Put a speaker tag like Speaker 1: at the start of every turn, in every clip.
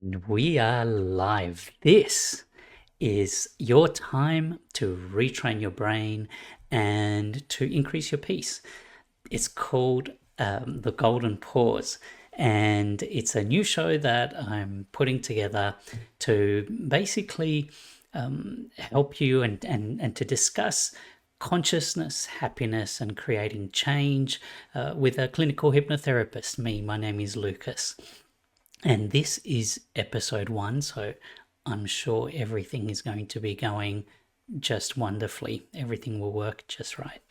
Speaker 1: We are live. This is your time to retrain your brain and to increase your peace. It's called The Golden Pause, and it's a new show that I'm putting together to basically help you and to discuss consciousness, happiness, and creating change with a clinical hypnotherapist. My name is Lucas. And this is episode 1, so I'm sure everything is going to be going just wonderfully. Everything will work just right.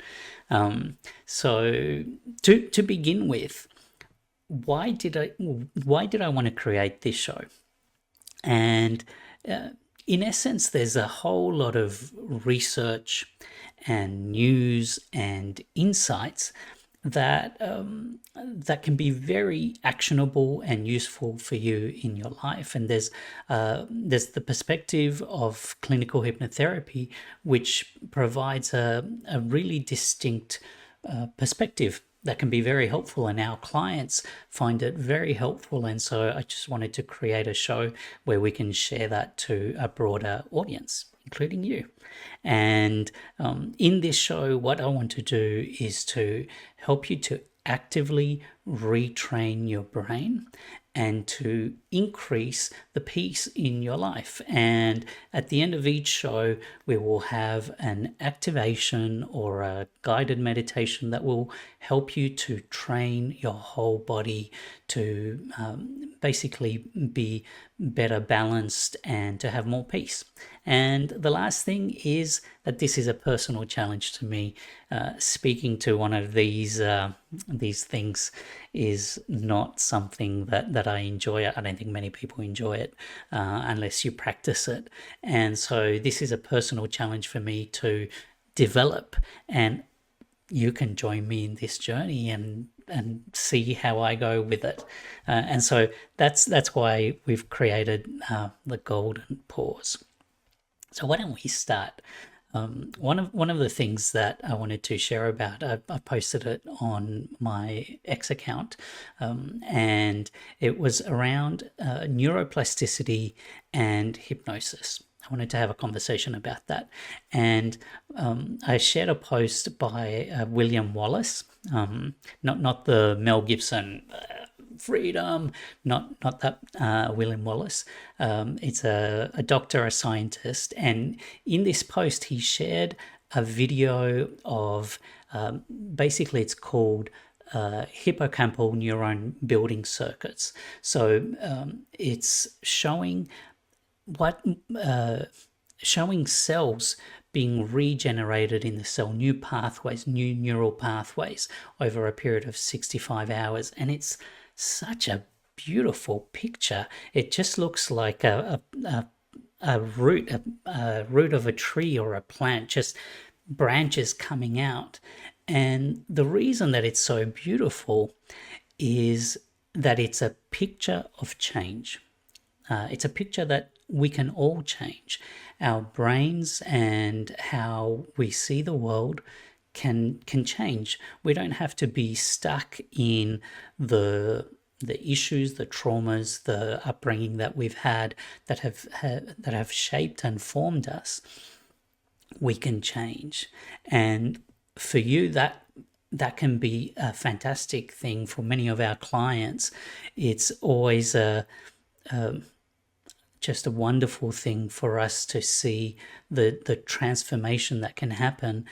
Speaker 1: So to begin with, why did I want to create this show? And in essence, there's a whole lot of research and news and insights that that can be very actionable and useful for you in your life. And there's the perspective of clinical hypnotherapy, which provides a really distinct perspective that can be very helpful, and our clients find it very helpful. And so I just wanted to create a show where we can share that to a broader audience, including you. And in this show, what I want to do is to help you to actively retrain your brain and to increase the peace in your life. And at the end of each show, we will have an activation or a guided meditation that will help you to train your whole body to basically be better balanced and to have more peace. And the last thing is that this is a personal challenge to me. Speaking to one of these things is not something that I enjoy. I don't think many people enjoy it unless you practice it. And so this is a personal challenge for me to develop, and you can join me in this journey and see how I go with it. And so that's why we've created the Golden Pause. So why don't we start? One of the things that I wanted to share about, I posted it on my X account, and it was around neuroplasticity and hypnosis. I wanted to have a conversation about that. And I shared a post by William Wallace, not the Mel Gibson freedom, not that William Wallace. It's a doctor, a scientist, and in this post he shared a video of basically it's called hippocampal neuron building circuits. So it's showing showing cells being regenerated in the cell, new pathways, new neural pathways over a period of 65 hours. And it's such a beautiful picture. It just looks like a root of a tree or a plant, just branches coming out. And the reason that it's so beautiful is that it's a picture of change. It's a picture that we can all change. Our brains and how we see the world can change. We don't have to be stuck in the issues, the traumas, the upbringing that we've had that have shaped and formed us. We can change. And for you, that can be a fantastic thing. For many of our clients, it's always just a wonderful thing for us to see the transformation that can happen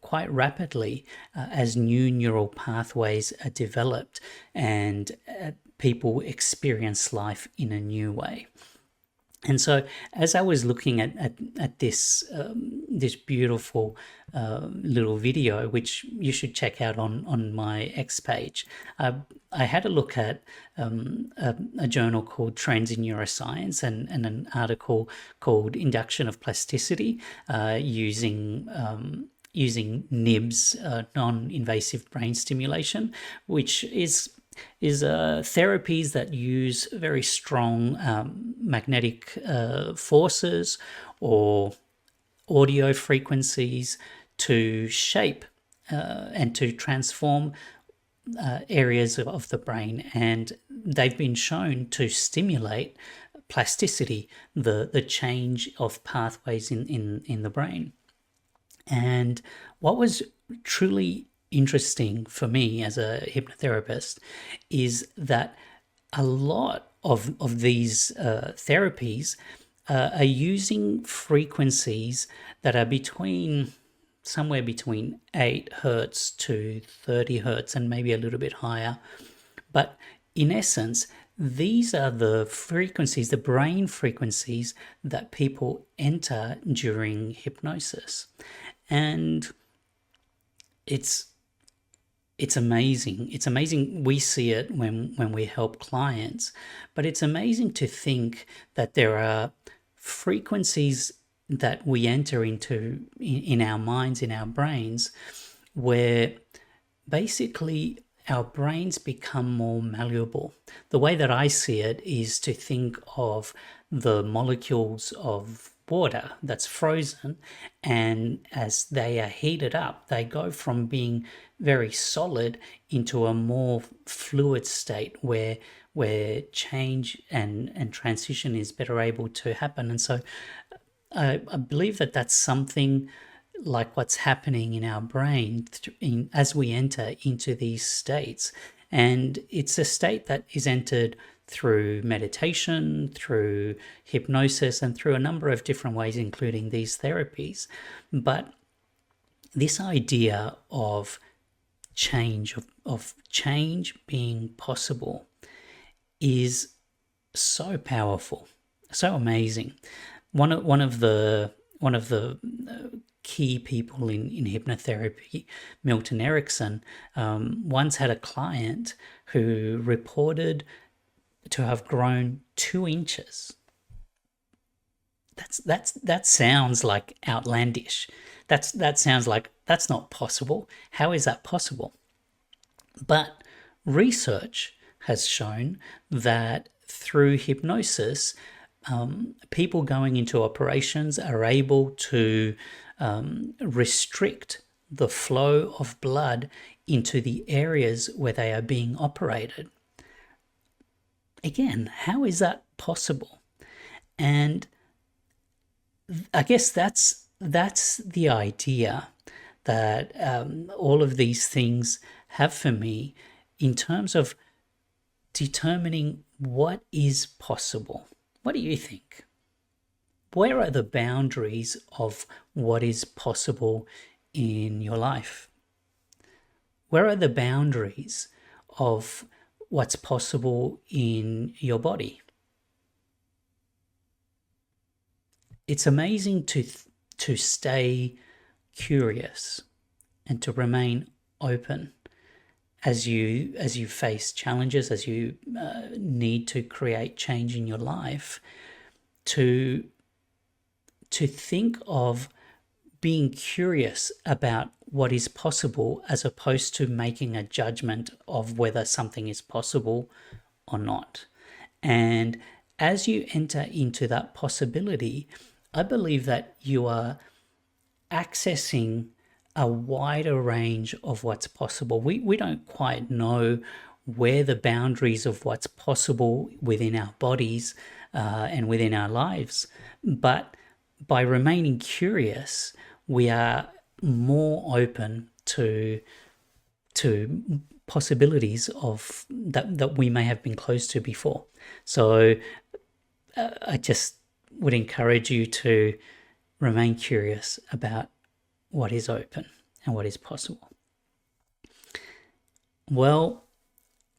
Speaker 1: quite rapidly as new neural pathways are developed and people experience life in a new way. And so as I was looking at this this beautiful little video, which you should check out on my X page, I had a look at a journal called Trends in Neuroscience and an article called Induction of Plasticity using NIBS, non-invasive brain stimulation, which is therapies that use very strong magnetic forces or audio frequencies to shape and to transform areas of the brain, and they've been shown to stimulate plasticity, the change of pathways in the brain. And what was truly interesting for me as a hypnotherapist is that a lot of these therapies are using frequencies that are somewhere between 8 hertz to 30 hertz and maybe a little bit higher. But in essence, these are the frequencies, the brain frequencies that people enter during hypnosis. And it's amazing. It's amazing. We see it when we help clients, but it's amazing to think that there are frequencies that we enter into in our minds, in our brains, where basically our brains become more malleable. The way that I see it is to think of the molecules of water that's frozen, and as they are heated up, they go from being very solid into a more fluid state where change and transition is better able to happen. And so I believe that that's something like what's happening in our brain as we enter into these states. And it's a state that is entered through meditation, through hypnosis, and through a number of different ways, including these therapies. But this idea of change, of change being possible, is so powerful, so amazing. One of the key people in hypnotherapy, Milton Erickson, once had a client who reported to have grown 2 inches. That sounds like outlandish. That sounds like that's not possible. How is that possible? But research has shown that through hypnosis, people going into operations are able to restrict the flow of blood into the areas where they are being operated. Again, how is that possible? And I guess that's the idea that all of these things have for me in terms of determining what is possible. What do you think? Where are the boundaries of what is possible in your life? Where are the boundaries of what's possible in your body? It's amazing to stay curious and to remain open as you face challenges, as you need to create change in your life, to think of being curious about what is possible as opposed to making a judgment of whether something is possible or not. And as you enter into that possibility, I believe that you are accessing a wider range of what's possible. We don't quite know where the boundaries of what's possible within our bodies and within our lives, but by remaining curious, we are more open to possibilities of that we may have been close to before. So I just would encourage you to remain curious about what is open and what is possible. Well,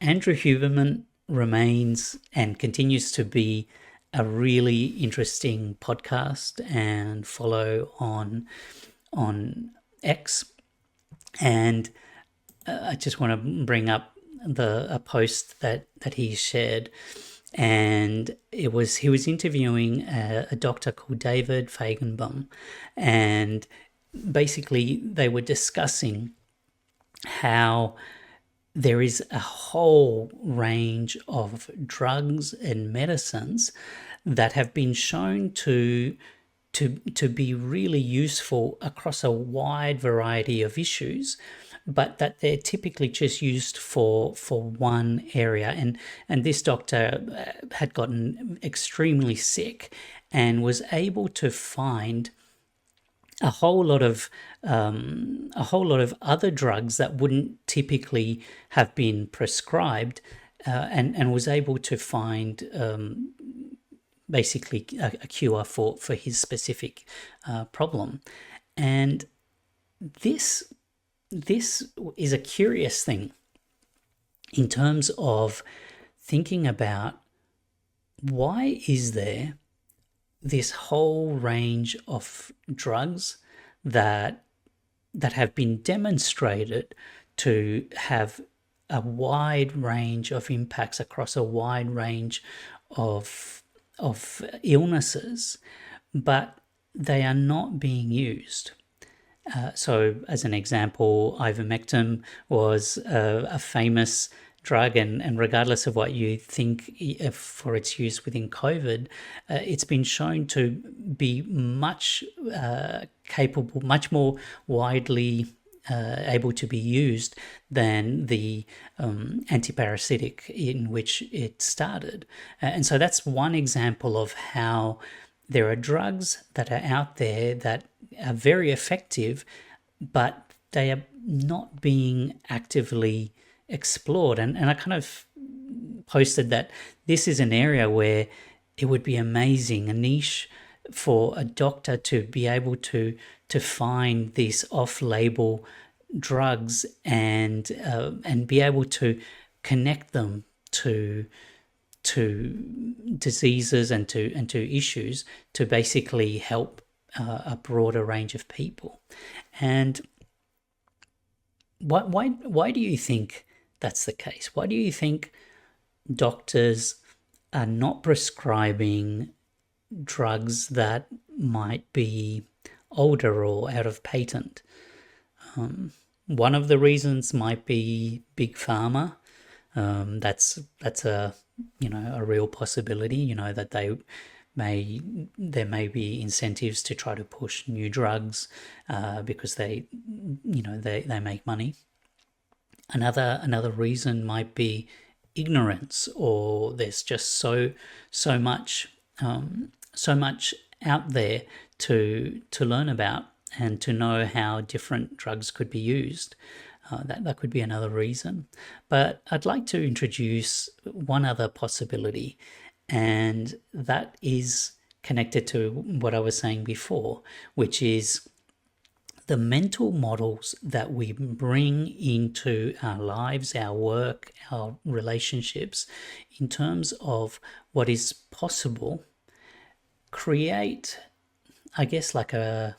Speaker 1: Andrew Huberman remains and continues to be a really interesting podcast and follow on X. And I just want to bring up a post that he shared, and he was interviewing a doctor called David Feigenbaum, and basically they were discussing how there is a whole range of drugs and medicines that have been shown to be really useful across a wide variety of issues, but that they're typically just used for one area. And this doctor had gotten extremely sick and was able to find a whole lot of other drugs that wouldn't typically have been prescribed, and was able to find basically a cure for his specific problem. And this is a curious thing in terms of thinking about why is there this whole range of drugs that have been demonstrated to have a wide range of impacts across a wide range of illnesses, but they are not being used. So as an example, ivermectin was a famous drug, and regardless of what you think for its use within COVID, it's been shown to be much capable, much more widely able to be used than the antiparasitic in which it started. And so that's one example of how there are drugs that are out there that are very effective, but they are not being actively explored. And I kind of posted that this is an area where it would be amazing, a niche for a doctor to be able to find these off-label drugs and be able to connect them to diseases and to issues to basically help a broader range of people. And why do you think that's the case? Why do you think doctors are not prescribing drugs that might be older or out of patent? One of the reasons might be big pharma. That's a a real possibility. That there may be incentives to try to push new drugs because they make money. Another reason might be ignorance, or there's just so much out there to learn about and to know how different drugs could be used. That could be another reason. But I'd like to introduce one other possibility, and that is connected to what I was saying before, which is the mental models that we bring into our lives, our work, our relationships, in terms of what is possible, create the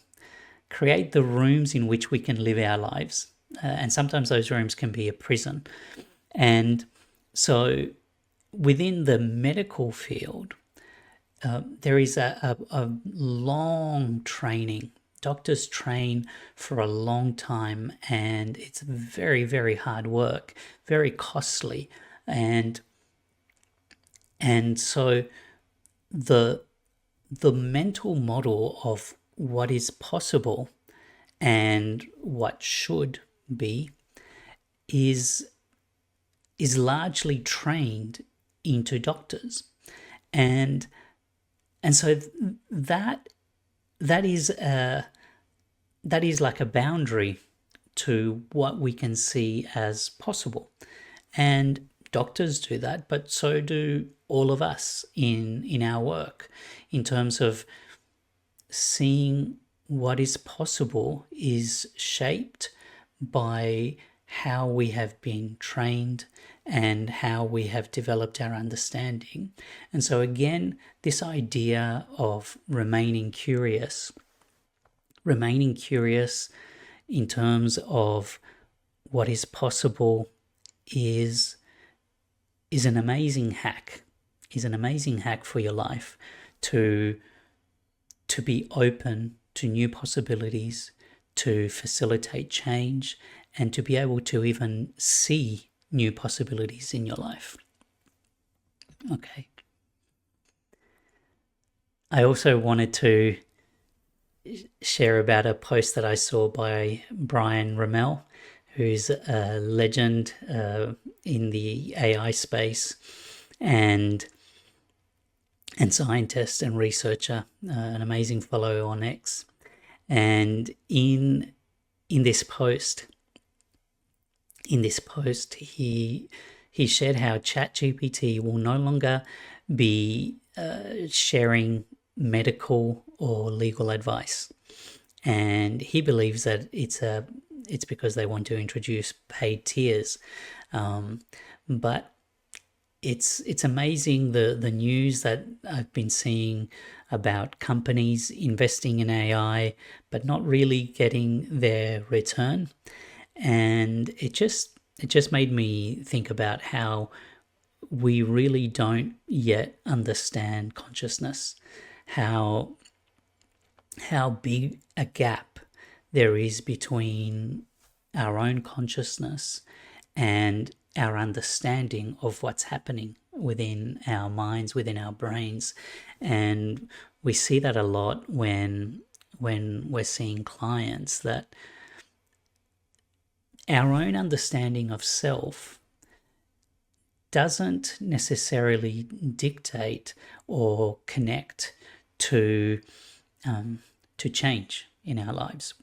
Speaker 1: rooms in which we can live our lives. And sometimes those rooms can be a prison. And so within the medical field, there is a long training. Doctors train for a long time, and it's very, very hard work, very costly. And so the mental model of what is possible and what should be is largely trained into doctors, and so that is like a boundary to what we can see as possible. And doctors do that, but so do all of us in our work, in terms of seeing what is possible is shaped by how we have been trained and how we have developed our understanding. And so again, this idea of remaining curious in terms of what is possible is an amazing hack, for your life, to be open to new possibilities, to facilitate change, and to be able to even see new possibilities in your life. Okay. I also wanted to share about a post that I saw by Brian Ramel, who's a legend in the AI space, and scientist and researcher, an amazing follow on X. And in this post, he shared how ChatGPT will no longer be sharing medical or legal advice, and he believes that it's because they want to introduce paid tiers, but it's amazing the news that I've been seeing about companies investing in AI but not really getting their return. And it just made me think about how we really don't yet understand consciousness, how big a gap there is between our own consciousness and our understanding of what's happening within our minds, within our brains. And we see that a lot when we're seeing clients, that our own understanding of self doesn't necessarily dictate or connect to change in our lives.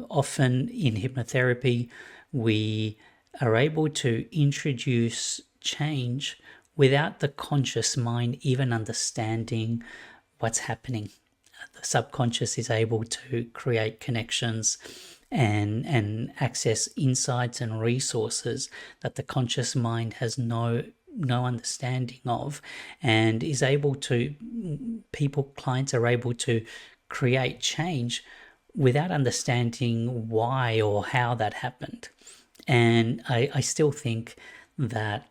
Speaker 1: Often in hypnotherapy, we are able to introduce change without the conscious mind even understanding what's happening. The subconscious is able to create connections and access insights and resources that the conscious mind has no understanding of, and is able to, clients are able to create change without understanding why or how that happened. And I still think that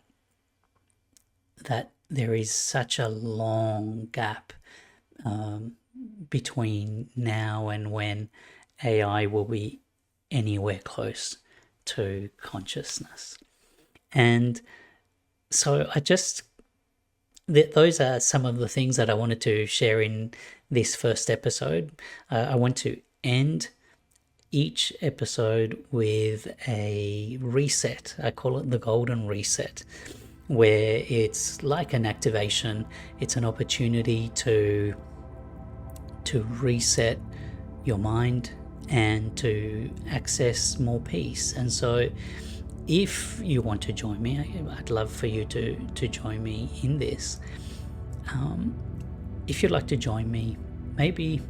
Speaker 1: there is such a long gap between now and when AI will be anywhere close to consciousness. And so those are some of the things that I wanted to share in this first episode. I want to end each episode with a reset. I call it the golden reset, where it's like an activation. It's an opportunity to reset your mind and to access more peace. And so if you want to join me, I'd love for you to join me in this. If you'd like to join me, maybe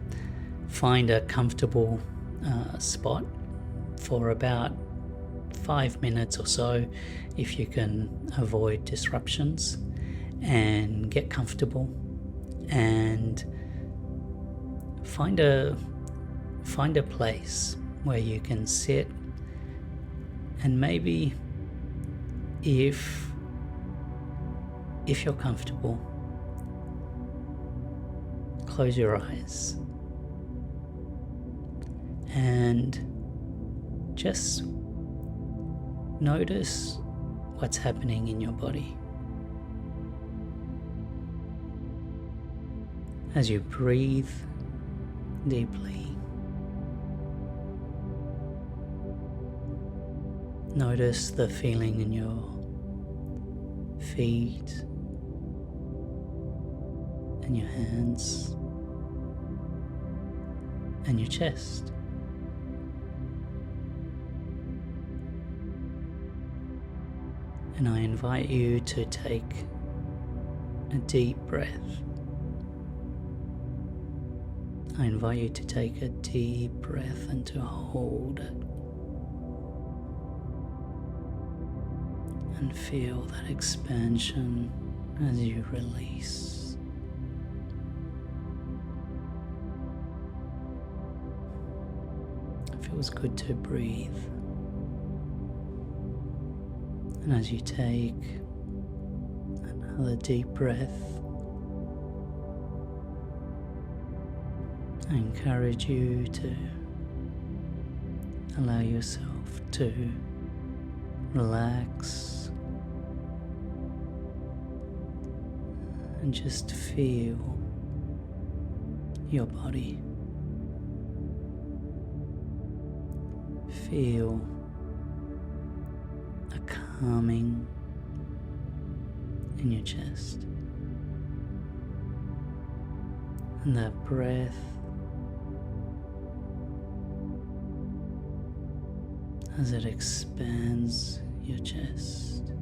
Speaker 1: find a comfortable spot for about 5 minutes or so, if you can avoid disruptions, and get comfortable and find a place where you can sit. And maybe if you're comfortable, close your eyes and just notice what's happening in your body. As you breathe deeply, notice the feeling in your feet and your hands and your chest. And I invite you to take a deep breath. I invite you to take a deep breath and to hold it. And feel that expansion as you release. It feels good to breathe. And as you take another deep breath, I encourage you to allow yourself to relax and just feel your body. Feel calming in your chest. And that breath as it expands your chest.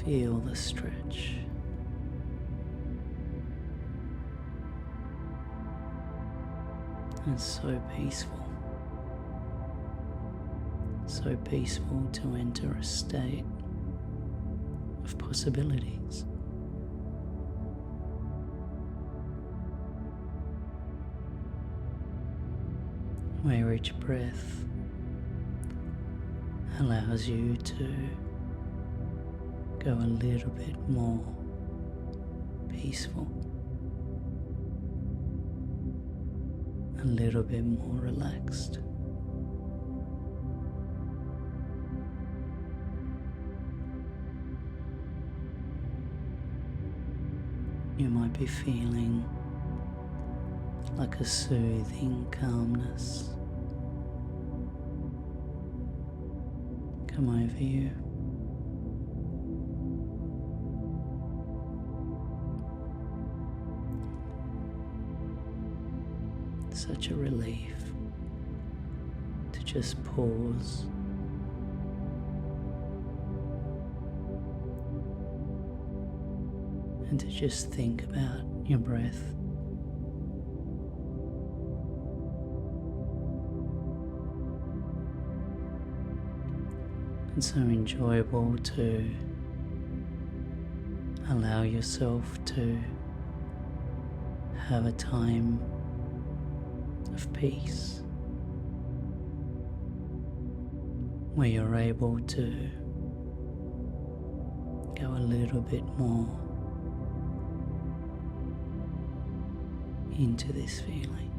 Speaker 1: Feel the stretch. It's so peaceful. So peaceful to enter a state of possibilities. Where each breath allows you to go a little bit more peaceful, a little bit more relaxed. You might be feeling like a soothing calmness come over you. Such a relief to just pause and to just think about your breath. It's so enjoyable to allow yourself to have a time of peace where you're able to go a little bit more into this feeling.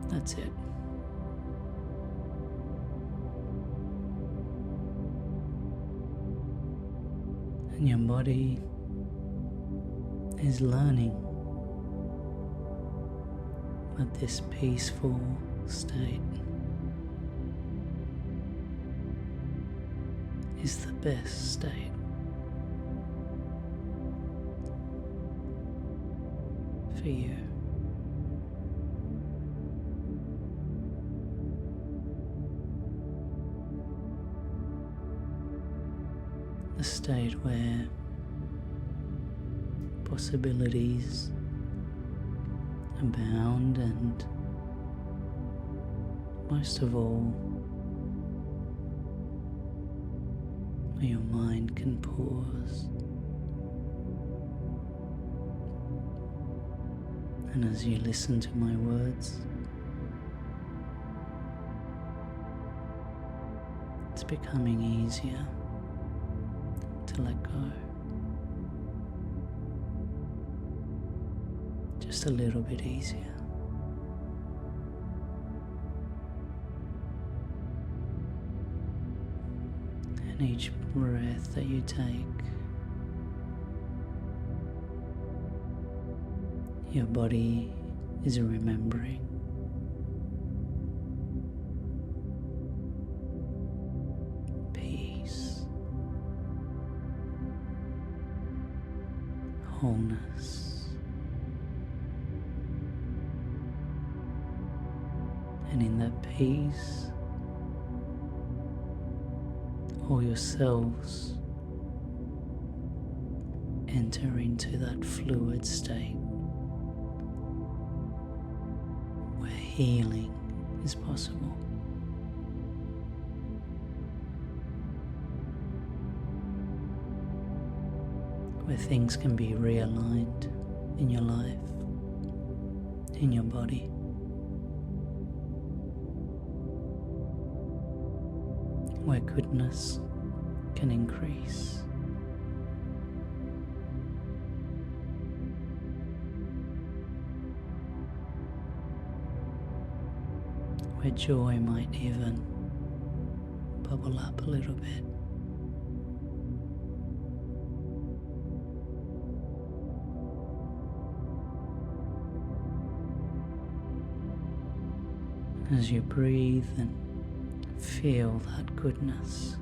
Speaker 1: That's it. And your body is learning that this peaceful state is the best state for you. A state where possibilities abound and, most of all, where your mind can pause. And as you listen to my words, it's becoming easier to let go. Just a little bit easier. And each breath that you take, your body is remembering. Peace, wholeness, and in that peace, all your cells enter into that fluid state where healing is possible. Where things can be realigned in your life, in your body. Where goodness can increase. Where joy might even bubble up a little bit. as you breathe and feel that goodness.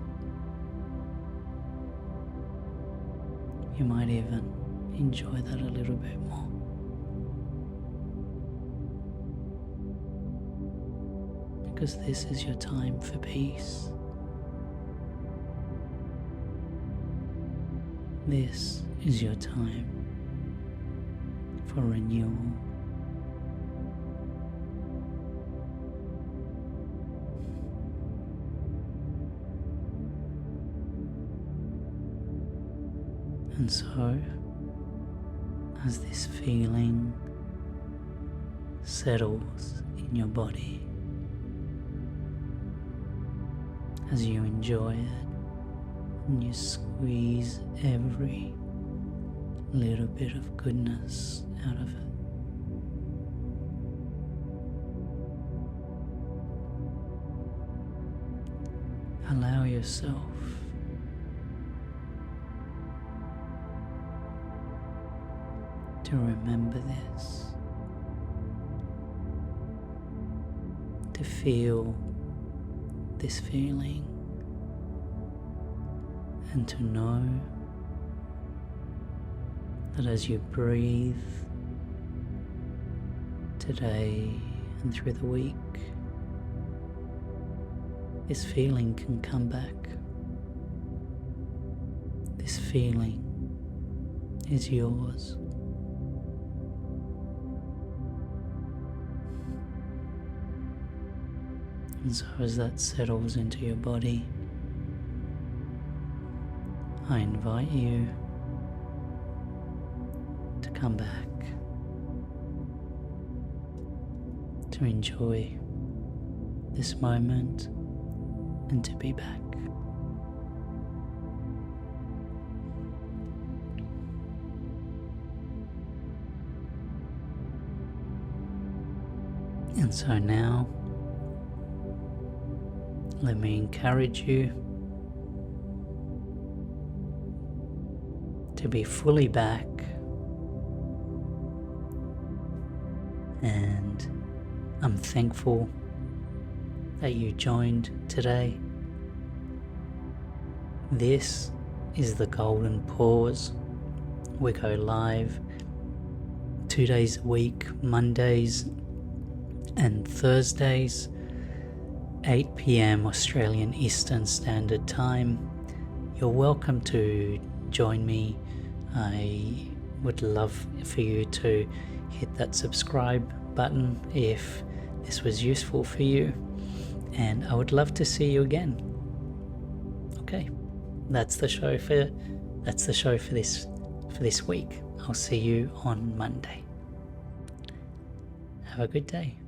Speaker 1: You might even enjoy that a little bit more. Because this is your time for peace. This is your time for renewal. And so, as this feeling settles in your body, as you enjoy it and you squeeze every little bit of goodness out of it, allow yourself to remember this, to feel this feeling, and to know that as you breathe today and through the week, this feeling can come back. This feeling is yours. And so as that settles into your body, I invite you to come back, to enjoy this moment and to be back. And so now, let me encourage you to be fully back, and I'm thankful that you joined today. This is the Golden Pause. We go live 2 days a week, Mondays and Thursdays, 8 p.m. Australian Eastern Standard Time. You're welcome to join me. I would love for you to hit that subscribe button if this was useful for you, and I would love to see you again. Okay, that's the show for this week. I'll see you on Monday. Have a good day.